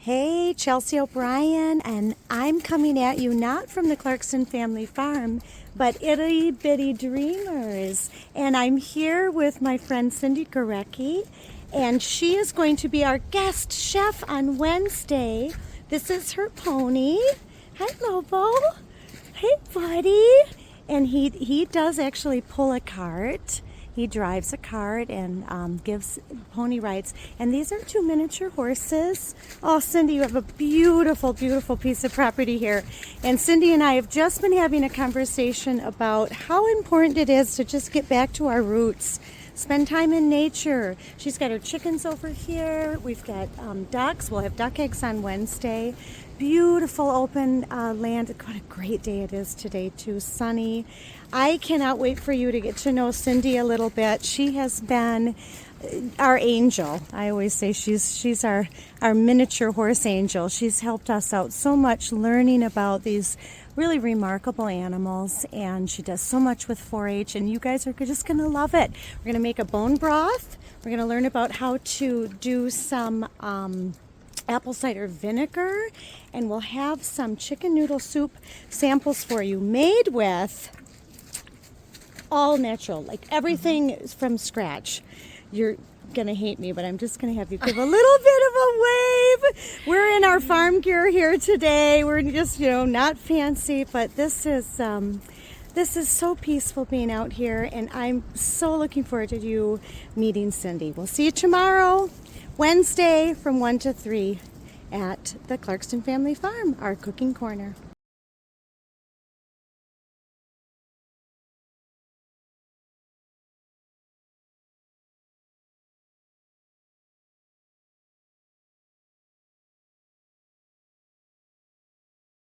Hey, Chelsea O'Brien, and I'm coming at you not from the Clarkston Family Farm, but Itty Bitty Dreamers. And I'm here with my friend Cindy Groecki, and she is going to be our guest chef on Wednesday. This is her pony. Hi, Lobo. Hey, buddy. And he does actually pull a cart. He drives a cart and gives pony rides. And these are two miniature horses. Oh, Cindy, you have a beautiful, beautiful piece of property here. And Cindy and I have just been having a conversation about how important it is to just get back to our roots. Spend time in nature. She's got her chickens over here. We've got ducks. We'll have duck eggs on Wednesday. Beautiful open land. What a great day it is today too. Sunny. I cannot wait for you to get to know Cindy a little bit. She has been our angel. I always say she's our miniature horse angel. She's helped us out so much learning about these really remarkable animals, and she does so much with 4-H, and you guys are just going to love it. We're going to make a bone broth. We're going to learn about how to do some apple cider vinegar, and we'll have some chicken noodle soup samples for you made with all natural, like everything is from scratch. You're gonna hate me, but I'm just gonna have you give a little bit of a wave. We're in our farm gear here today. We're just, not fancy, but this is so peaceful being out here, and I'm so looking forward to you meeting Cindy. We'll see you tomorrow, Wednesday, from 1 to 3 at the Clarkston Family Farm, our cooking corner.